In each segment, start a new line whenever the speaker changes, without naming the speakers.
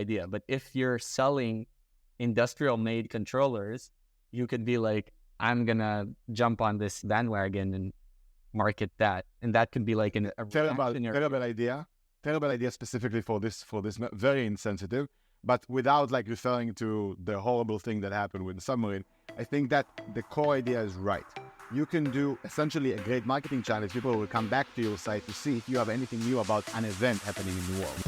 idea. But if you're selling industrial made controllers, you could be like, I'm gonna jump on this bandwagon and market that, and that could be like a
terrible idea specifically for this very insensitive, but without like referring to the horrible thing that happened with the submarine. I think that the core idea is right. You can do essentially a great marketing challenge. People will come back to your site to see if you have anything new about an event happening in the world.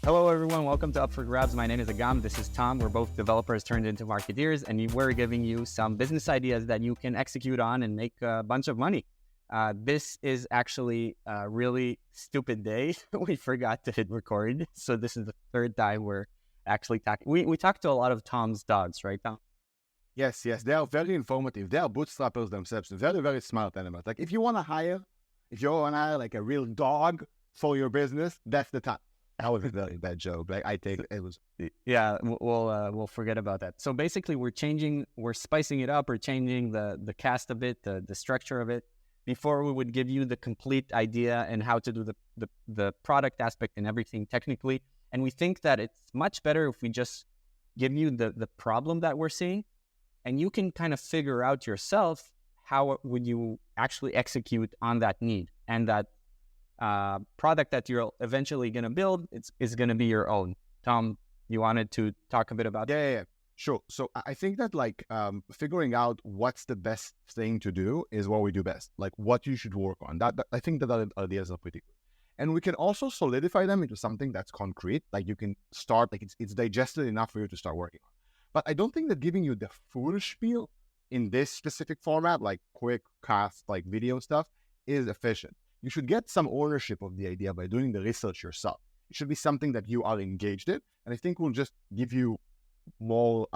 Hello, everyone. Welcome to Up for Grabs. My name is Agam. This is Tom. We're both developers turned into marketeers, and we're giving you some business ideas that you can execute on and make a bunch of money. This is actually a really stupid day. We forgot to hit record. So this is the third time we're actually talking. We talked to a lot of Tom's dogs, right, Tom?
Yes. They are very informative. They are bootstrappers themselves. Very, very smart animals. Like if you want to hire like a real dog for your business, that's the time. That was a very bad joke. Like I take it was.
Yeah, we'll forget about that. So basically, we're spicing it up. We're changing the cast a bit, the structure of it. Before we would give you the complete idea and how to do the product aspect and everything technically. And we think that it's much better if we just give you the problem that we're seeing, and you can kind of figure out yourself how would you actually execute on that need, and that product that you're eventually going to build is going to be your own. Tom, you wanted to talk a bit about that?
Yeah. Sure. So I think that like figuring out what's the best thing to do is what we do best. Like what you should work on. That I think that ideas are pretty good, and we can also solidify them into something that's concrete. Like you can start like it's digested enough for you to start working on. But I don't think that giving you the full spiel in this specific format, like quick cast, like video stuff, is efficient. You should get some ownership of the idea by doing the research yourself. It should be something that you are engaged in, and I think we'll just give you more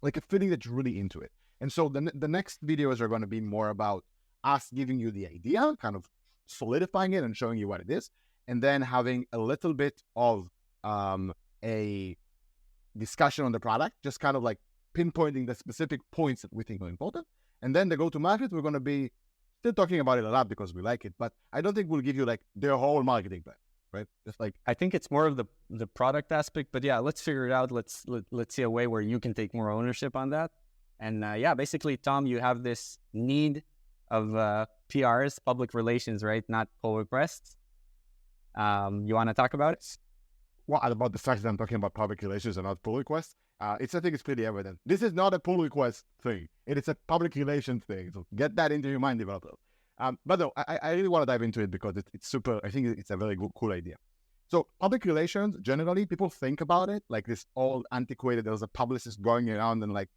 like a feeling that you're really into it. And so the next videos are going to be more about us giving you the idea, kind of solidifying it and showing you what it is, and then having a little bit of a discussion on the product, just kind of like pinpointing the specific points that we think are important. And then the go-to-market, we're going to be still talking about it a lot because we like it, but I don't think we'll give you like their whole marketing plan, right? Just like
I think it's more of the product aspect, but yeah, let's figure it out. Let's see a way where you can take more ownership on that. And yeah, basically, Tom, you have this need of PRs, public relations, right? Not pull requests. You want to talk about it?
Well, about the fact that I'm talking about public relations and not pull requests. I think it's pretty evident. This is not a pull request thing. It is a public relations thing. So get that into your mind, developers. But no, I really want to dive into it because it's super, I think it's a very cool idea. So public relations, generally, people think about it like this all antiquated. There's a publicist going around and like,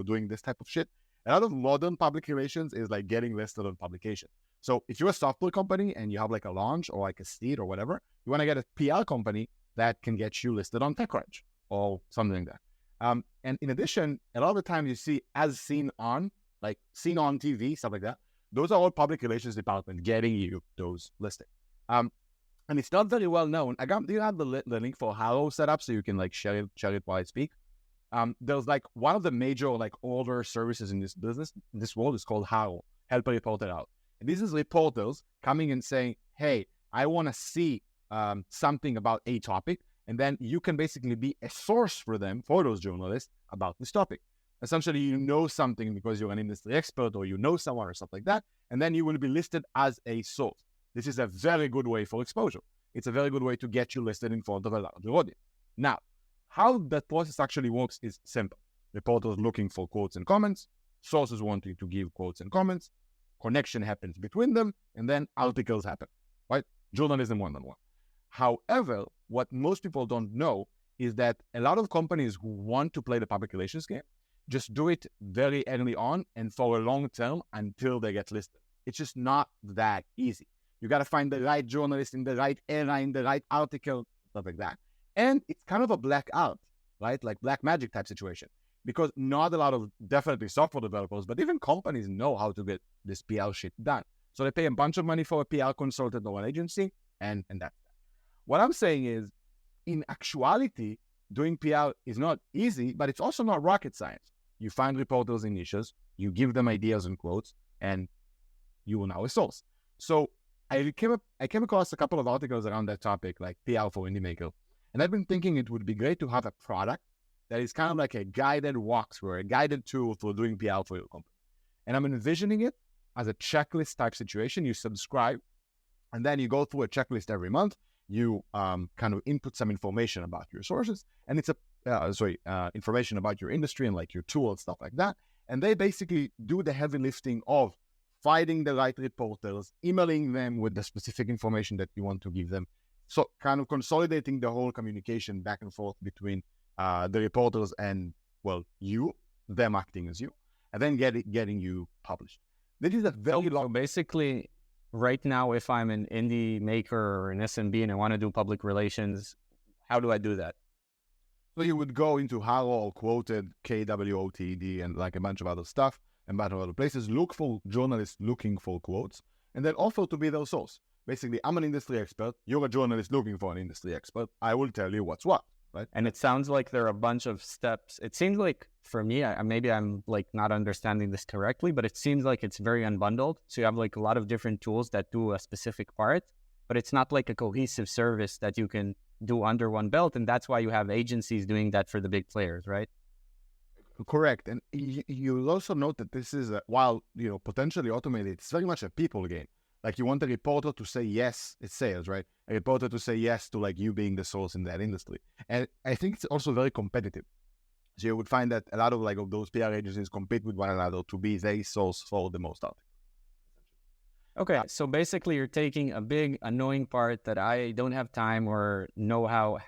doing this type of shit. A lot of modern public relations is like getting listed on publication. So if you're a software company and you have like a launch or like a seed or whatever, you want to get a PR company that can get you listed on TechCrunch or something like that. And in addition, a lot of the times you see as seen on TV, stuff like that. Those are all public relations department getting you those listings. And it's not very well known. Agam, do you have the link for Halo set up so you can like share it while I speak? There's like one of the major like older services in this world is called Halo, Help a Reporter Out. And this is reporters coming and saying, hey, I want to see something about a topic. And then you can basically be a source for them, for those journalists, about this topic. Essentially, you know something because you're an industry expert or you know someone or something like that, and then you will be listed as a source. This is a very good way for exposure. It's a very good way to get you listed in front of a larger audience. Now, how that process actually works is simple. Reporters looking for quotes and comments, sources wanting to give quotes and comments, connection happens between them, and then articles happen, right? Journalism one-on-one. However, what most people don't know is that a lot of companies who want to play the public relations game just do it very early on and for a long term until they get listed. It's just not that easy. You got to find the right journalist in the right era, in the right article, stuff like that. And it's kind of a black art, right? Like black magic type situation, because not a lot of definitely software developers, but even companies know how to get this PR shit done. So they pay a bunch of money for a PR consultant or an agency, and that's that. What I'm saying is, in actuality, doing PR is not easy, but it's also not rocket science. You find reporters in niches, you give them ideas and quotes, and you are now a source. So I came across a couple of articles around that topic, like PR for Indie Maker. And I've been thinking it would be great to have a product that is kind of like a guided walkthrough, a guided tool for doing PR for your company. And I'm envisioning it as a checklist type situation. You subscribe, and then you go through a checklist every month. You kind of input some information about your sources, and it's information about your industry and like your tool and stuff like that. And they basically do the heavy lifting of finding the right reporters, emailing them with the specific information that you want to give them. So kind of consolidating the whole communication back and forth between the reporters and, well, them acting as you, and then getting you published. This is a very long...
So basically, right now, if I'm an indie maker or an SMB and I want to do public relations, how do I do that?
So you would go into Haro, Quoted, KWOTD, and like a bunch of other stuff, and a bunch of other places, look for journalists looking for quotes, and then offer to be their source. Basically, I'm an industry expert, you're a journalist looking for an industry expert, I will tell you what's what, right?
And it sounds like there are a bunch of steps. It seems like, for me, maybe I'm like not understanding this correctly, but it seems like it's very unbundled. So you have like a lot of different tools that do a specific part, but it's not like a cohesive service that you can do under one belt. And that's why you have agencies doing that for the big players, right?
Correct. And you'll also note that this is, while potentially automated, it's very much a people game. Like you want a reporter to say yes, it's sales, right? A reporter to say yes to like you being the source in that industry. And I think it's also very competitive. So you would find that a lot of like of those PR agencies compete with one another to be the source for the most articles.
Okay, so basically you're taking a big annoying part that I don't have time or know how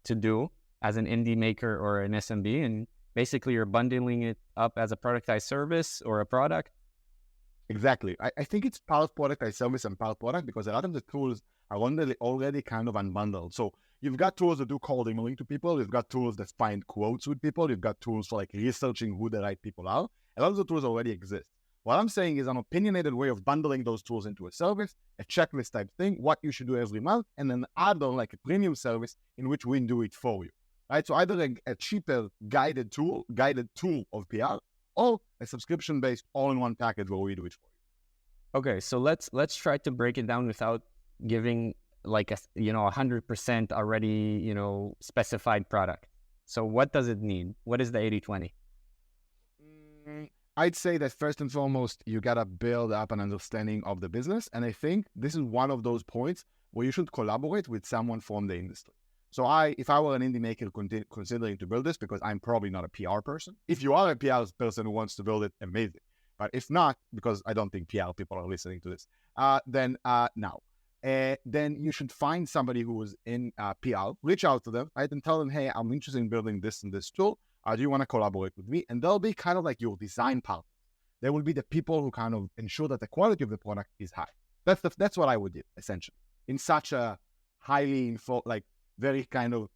to do as an indie maker or an SMB, and basically you're bundling it up as a productized service or a product.
Exactly. I think it's part productized service and part product because a lot of the tools are already kind of unbundled. So you've got tools that do cold emailing to people. You've got tools that find quotes with people. You've got tools for like researching who the right people are. A lot of the tools already exist. What I'm saying is an opinionated way of bundling those tools into a service, a checklist type thing, what you should do every month, and then add on like a premium service in which we do it for you, right? So either a cheaper guided tool of PR, or a subscription-based all-in-one package where we do it for you.
Okay, so let's try to break it down without giving like 100% already specified product. So what does it need? What is the 80-20?
I'd say that first and foremost, you got to build up an understanding of the business. And I think this is one of those points where you should collaborate with someone from the industry. So if I were an indie maker considering to build this, because I'm probably not a PR person. If you are a PR person who wants to build it, amazing. But if not, because I don't think PR people are listening to this, then you should find somebody who is in PR, reach out to them, right, and tell them, hey, I'm interested in building this and this tool. Do you want to collaborate with me? And they'll be kind of like your design partner. They will be the people who kind of ensure that the quality of the product is high. That's what I would do, essentially. In such a highly, very kind of,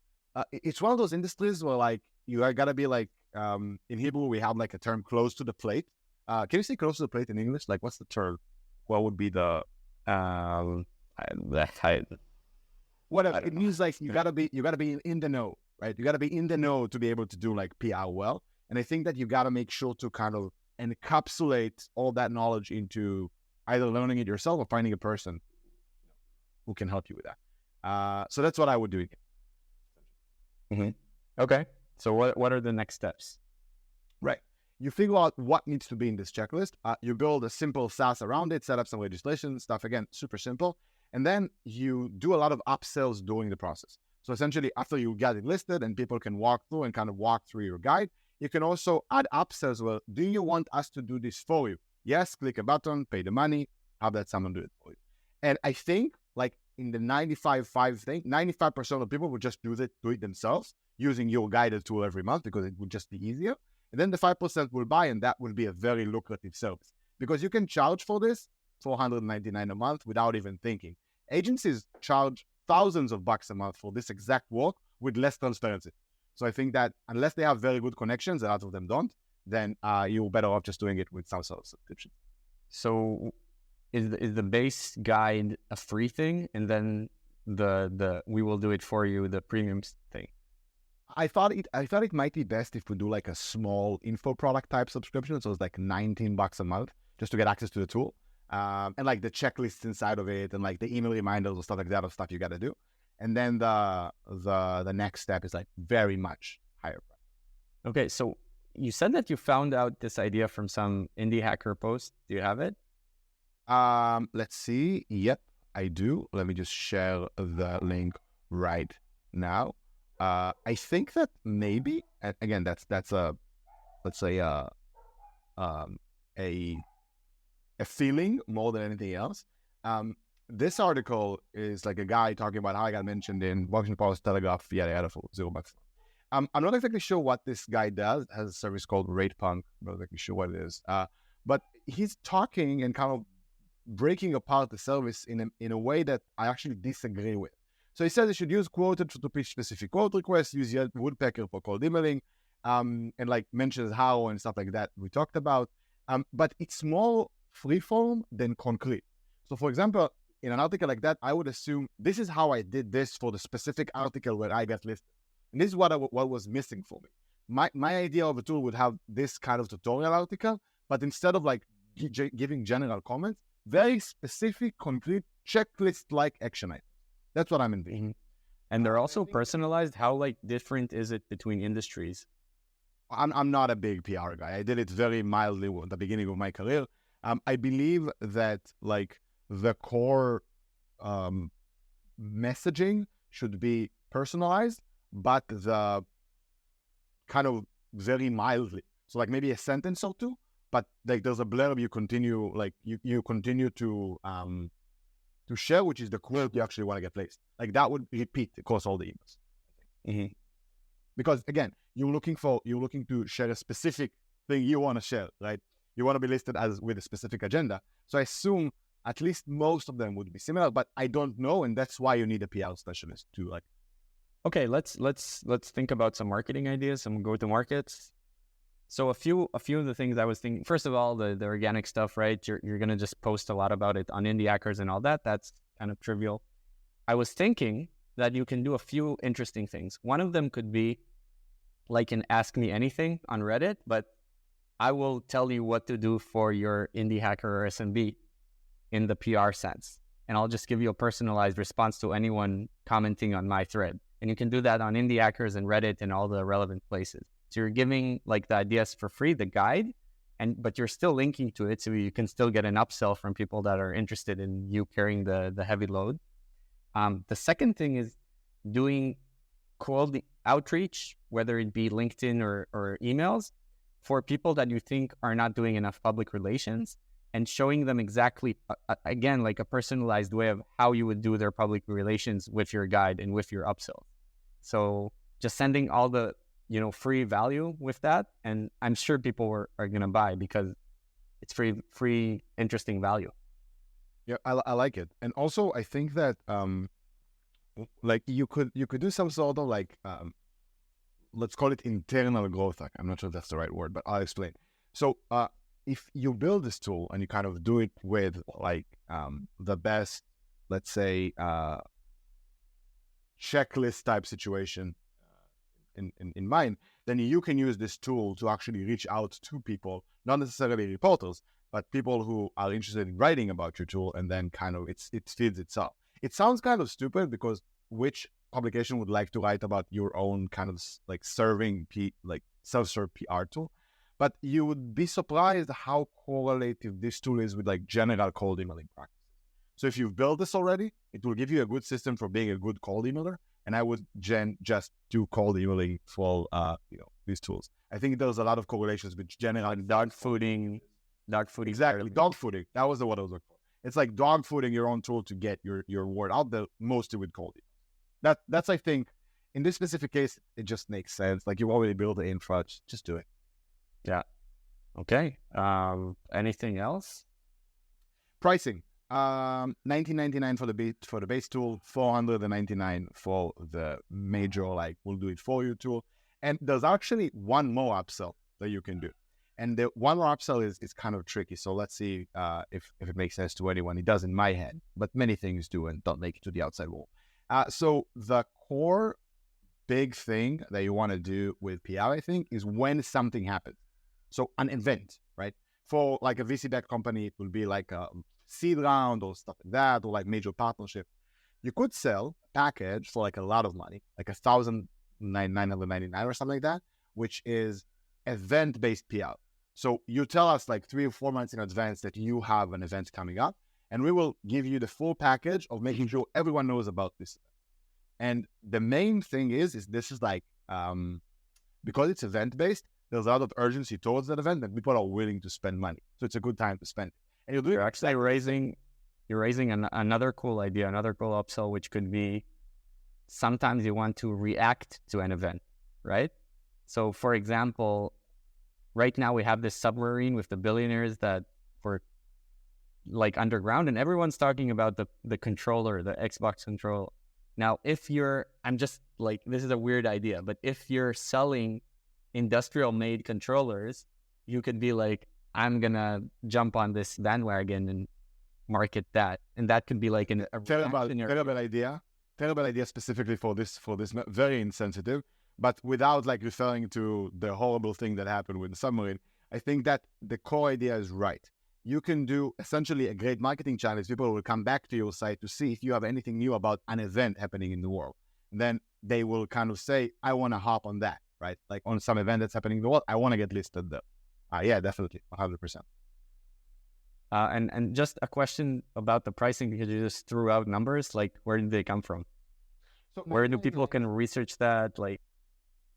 it's one of those industries where like, you got to be like, in Hebrew, we have like a term close to the plate. Can you say close to the plate in English? Like, what's the term? What would be the, whatever. It means like, you gotta be in the know. Right? You got to be in the know to be able to do like PR well. And I think that you got to make sure to kind of encapsulate all that knowledge into either learning it yourself or finding a person who can help you with that. So that's what I would do.
Mm-hmm. Okay. So what are the next steps?
Right. You figure out what needs to be in this checklist. You build a simple SaaS around it, set up some legislation stuff. Again, super simple. And then you do a lot of upsells during the process. So essentially, after you get it listed and people can walk through and kind of walk through your guide, you can also add upsells. Well, do you want us to do this for you? Yes, click a button, pay the money, have that someone do it for you. And I think like in the 95-5 thing, 95% of people would just do it themselves using your guided tool every month because it would just be easier. And then the 5% will buy, and that will be a very lucrative service because you can charge for this $499 a month without even thinking. Agencies charge thousands of bucks a month for this exact work with less transparency. So I think that unless they have very good connections, a lot of them don't, then you're better off just doing it with some sort of subscription.
So is the base guide a free thing, and then the we will do it for you, the premium thing?
I thought it might be best if we do like a small info product type subscription. So it's like $19 a month just to get access to the tool. And like the checklists inside of it and like the email reminders or stuff like that of stuff you got to do. and then the next step is like very much higher price.
Okay, so you said that you found out this idea from some indie hacker post. Do you have it?
Let's see. Yep, I do. Let me just share the link right now. I think that maybe, and again, that's a, let's say a feeling more than anything else. This article is like a guy talking about how I got mentioned in Washington Post, Telegraph, yada yada for $0. I'm not exactly sure what this guy does. It has a service called RatePunk. I'm not exactly sure what it is. But he's talking and kind of breaking apart the service in a way that I actually disagree with. So he says you should use quoted to pitch specific quote requests, use Woodpecker for cold emailing, and like mentions how and stuff like that we talked about. But it's more freeform than concrete. So for example, in an article like that, I would assume this is how I did this for the specific article where I got listed. And this is what was missing for me. My idea of a tool would have this kind of tutorial article, but instead of like giving general comments, very specific, concrete, checklist-like action items. That's what I'm envisioning.
Mm-hmm. And they're also personalized. How like different is it between industries?
I'm not a big PR guy. I did it very mildly at the beginning of my career. I believe that like the core messaging should be personalized, but the kind of very mildly. So like maybe a sentence or two, but like there's a blurb you continue like you continue to share, which is the quote you actually want to get placed. Like that would repeat across all the emails.
Mm-hmm.
Because again, you're looking to share a specific thing you want to share, right? You want to be listed as with a specific agenda. So I assume at least most of them would be similar, but I don't know, and that's why you need a PR specialist to like.
Okay, let's think about some marketing ideas, some go-to-markets. So a few of the things I was thinking. First of all, the organic stuff, right? You're gonna just post a lot about it on Indie Hackers and all that. That's kind of trivial. I was thinking that you can do a few interesting things. One of them could be like an Ask Me Anything on Reddit, but I will tell you what to do for your indie hacker or SMB in the PR sense. And I'll just give you a personalized response to anyone commenting on my thread. And you can do that on Indie Hackers and Reddit and all the relevant places. So you're giving like the ideas for free, the guide, but you're still linking to it so you can still get an upsell from people that are interested in you carrying the heavy load. The second thing is doing cold outreach, whether it be LinkedIn or emails, for people that you think are not doing enough public relations, and showing them exactly, again, like a personalized way of how you would do their public relations with your guide and with your upsell. So just sending all the free value with that, and I'm sure people are going to buy because it's free, interesting value.
Yeah, I like it. And also I think that like you could do some sort of like let's call it internal growth. I'm not sure if that's the right word, but I'll explain. So if you build this tool and you kind of do it with like the best, let's say checklist type situation in mind, then you can use this tool to actually reach out to people, not necessarily reporters, but people who are interested in writing about your tool, and then kind of it feeds itself. It sounds kind of stupid because which publication would like to write about your own kind of like like self-serve PR tool? But you would be surprised how correlative this tool is with like general cold emailing practices. So if you've built this already, it will give you a good system for being a good cold emailer. And I would just do cold emailing for these tools. I think there's a lot of correlations with general
dog fooding.
Exactly, dog fooding. That was the word I was looking for. It's like dog fooding your own tool to get your word out there, mostly with cold email. That's I think in this specific case, it just makes sense. Like you already built the infra, just do it.
Yeah. Okay. Anything else?
Pricing. $19.99 for the base tool, $499 for the major like we'll do it for you tool. And there's actually one more upsell that you can do. And the one more upsell is kind of tricky. So let's see if it makes sense to anyone. It does in my head, but many things do and don't make it to the outside world. So the core big thing that you want to do with PR, I think, is when something happens. So an event, right? For like a VC-backed company, it will be like a seed round or stuff like that, or like major partnership. You could sell a package for like a lot of money, like 1,999 or something like that, which is event-based PR. So you tell us like 3 or 4 months in advance that you have an event coming up, and we will give you the full package of making sure everyone knows about this. And the main thing is this is like, because it's event-based, there's a lot of urgency towards that event and people are willing to spend money. So it's a good time to spend. And
you're actually raising another cool idea, another cool upsell, which could be sometimes you want to react to an event, right? So for example, right now we have this submarine with the billionaires that for like underground, and everyone's talking about the controller, the Xbox controller. Now, I'm just like, this is a weird idea, but if you're selling industrial made controllers, you could be like, I'm gonna jump on this bandwagon and market that, and that could be like a
terrible idea specifically for this very insensitive, but without like referring to the horrible thing that happened with the submarine. I think that the core idea is right. You can do essentially a great marketing challenge. People will come back to your site to see if you have anything new about an event happening in the world. And then they will kind of say, I want to hop on that, right? Like on some event that's happening in the world, I want to get listed there. Yeah, definitely, 100%.
And just a question about the pricing, because you just threw out numbers. Like, where did they come from? So where do people can research that? Like,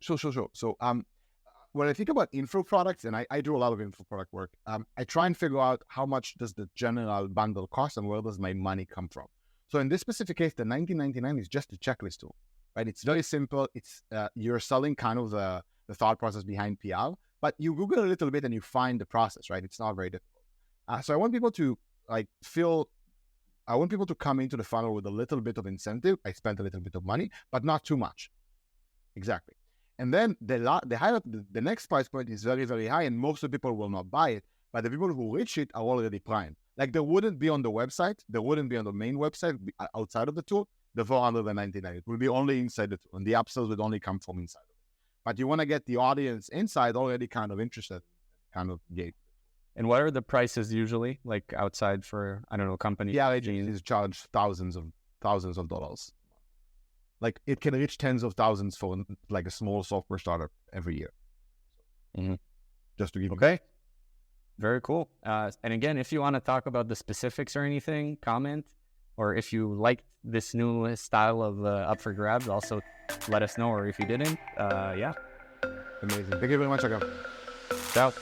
Sure. So, when I think about info products, and I do a lot of info product work, I try and figure out how much does the general bundle cost and where does my money come from. So in this specific case, the $19.99 is just a checklist tool, right? It's very simple. It's you're selling kind of the thought process behind PR, but you Google a little bit and you find the process, right? It's not very difficult. So I want people to come into the funnel with a little bit of incentive. I spent a little bit of money, but not too much. Exactly. And then the next price point is very, very high, and most of the people will not buy it. But the people who reach it are already primed. Like they wouldn't be on the website, they wouldn't be on the main website outside of the tool. The $499, it will be only inside the tool, and the upsells would only come from inside of it. But you want to get the audience inside already kind of interested, kind of gate.
And what are the prices usually, like outside for, I don't know, companies?
Yeah, agencies charge thousands of dollars. Like it can reach tens of thousands for like a small software startup every year.
Mm-hmm.
Just to give you.
Okay. Very cool. And again, if you want to talk about the specifics or anything, comment. Or if you liked this new style of Up for Grabs, also let us know. Or if you didn't, yeah.
Amazing. Thank you very much, Agam.
Ciao.